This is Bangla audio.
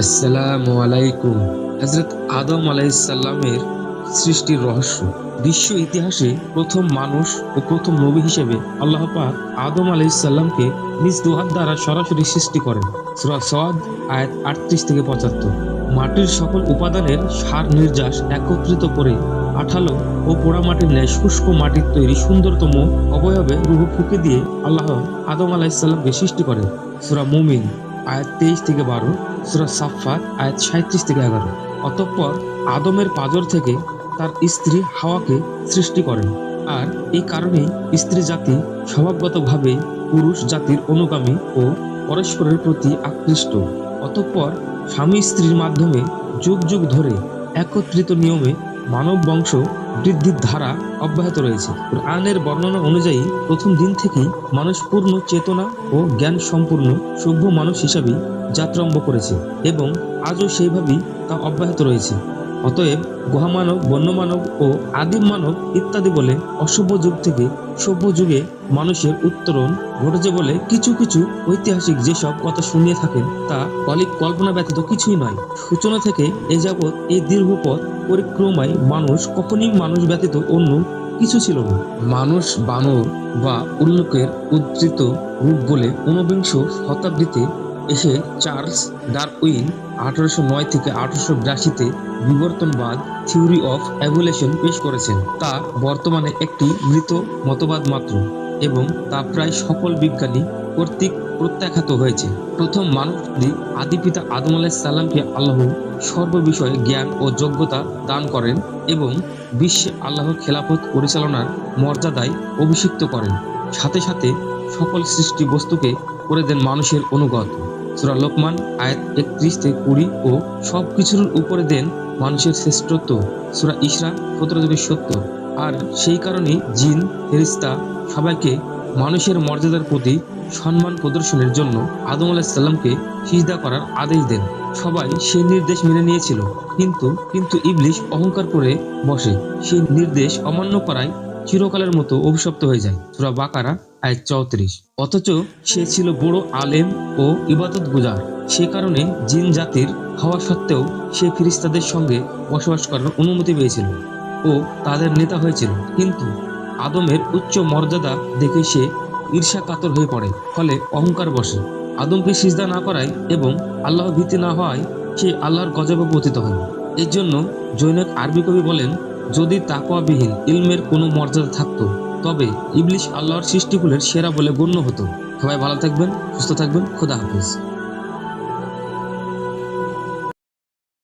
আসসালামু আলাইকুম। হযরত আদম আলাইহিস সালামের সৃষ্টির রহস্য। বিশ্ব ইতিহাসে প্রথম মানুষ ও প্রথম নবী হিসেবে আল্লাহ পাক আদম আলাইহিস সালামকে নিজ দুহাত দ্বারা সরাসরি সৃষ্টি করেন। সূরা সদ আয়াত ৩৮ থেকে ৭৫। মাটির সকল উপাদানের সার নির্যাস একত্রিত করে আঠালো ও পোড়ামাটির ন্যায় শুষ্ক মাটির তৈরি সুন্দরতম অবয়বে রূহ ফুঁকে দিয়ে আল্লাহ আদম আলাইহিস সালামকে সৃষ্টি করেন। সূরা মুমিন আয়াত ২৩ থেকে ১২, সূরা সাফফাত আয়াত ৩৭ থেকে ১১। অতঃপর আদমের পাঁজর থেকে তার স্ত্রী হাওয়াকে সৃষ্টি করেন। আর এই কারণেই স্ত্রী জাতি স্বভাবগতভাবেই পুরুষ জাতির অনুগামী ও পরস্পরের প্রতি আকৃষ্ট। অতঃপর স্বামী স্ত্রীর মাধ্যমে যুগ যুগ ধরে একত্রিত নিয়মে মানব বংশ বৃদ্ধির ধারা অব্যাহত রয়েছে। কুরআনের বর্ণনা অনুযায়ী প্রথম দিন থেকেই মানুষ পূর্ণ চেতনা ও জ্ঞান সম্পূর্ণ সভ্য মানুষ হিসাবেই যাত্রারম্ভ করেছে এবং আজও সেইভাবেই তা অব্যাহত রয়েছে। অতএব গুহামানব, বন্যমানব ও আদিম মানব ইত্যাদি বলে অসভ্য যুগ থেকে সভ্য যুগে মানুষের উত্তরণ ঘটেছে বলে কিছু কিছু ঐতিহাসিক যেসব কথা শুনিয়ে থাকেন তা অলীক কল্পনা ব্যতীত কিছুই নয়। সূচনা থেকে এ যাবৎ এই দীর্ঘ পথ পরিক্রমায় মানুষ কখনই মানুষ ব্যতীত অন্য কিছু ছিল না। মানুষ বানর বা উল্লুকের উদ্ধৃত রূপ বলে ঊনবিংশ শতাব্দীতে এসে চার্লস ডারউইন 1809 থেকে 1882-তে বিবর্তনবাদ থিওরি অফ এভোলিউশন পেশ করেছেন। তা বর্তমানে একটি মৃত মতবাদ মাত্র এবং তা প্রায় সকল বিজ্ঞানী কর্তৃক প্রত্যাখ্যাত হয়েছে। প্রথম মানবজাতি আদিপিতা আদম আলাইহিস সালামকে আল্লাহ সর্ববিষয়ে জ্ঞান ও যোগ্যতা দান করেন এবং বিশ্বে আল্লাহর খেলাফত পরিচালনার মর্যাদায় অভিষিক্ত করেন। সাথে সাথে সকল সৃষ্টি বস্তুকে করে দেন মানুষের অনুগত। সূরা লোকমান আয়াত ৩১ থেকে ২০ ও সবকিছুর উপরে দেন মানুষের শ্রেষ্ঠত্ব। সূরা ইসরা ১৭ থেকে ৭০। আর সেই কারণে জিন, ফেরেশতা সবাইকে মানুষের মর্যাদার প্রতি সম্মান প্রদর্শনের জন্য আদম আলাইহিস সালামকে সিজদা করার আদেশ দেন। সবাই সেই নির্দেশ মেনে নিয়েছিল, কিন্তু ইবলিস অহংকার করে বসে। সেই নির্দেশ অমান্য করায় চিরকালের মতো অভিশপ্ত হয়ে যায়। সূরা বাকারা আয়াত ৩৪। অথচ সে ছিল বড় আলেম ও ইবাদত গুজার। সে কারণে জিন জাতির হওয়া সত্ত্বেও সে ফেরেশতাদের সঙ্গে বসবাস করার অনুমতি পেয়েছিল ও তাদের নেতা হয়েছিল। কিন্তু আদমের উচ্চ মর্যাদা দেখে সে ঈর্ষাকাতর হয়ে পড়ে, ফলে অহংকার বসে। আদমকে সিজদা না করায় এবং আল্লাহ ভীতি না হওয়ায় সে আল্লাহর গজবে পতিত হয়। এর জন্য জৈনক আরবি কবি বলেন, যদি তাকওয়াবিহীন ইলমের কোনো মর্যাদা থাকতো তবে ইবলিস আল্লাহর সৃষ্টিকুলের সেরা বলে গণ্য হতো। সবাই ভালো থাকবেন, সুস্থ থাকবেন। খোদা হাফেজ।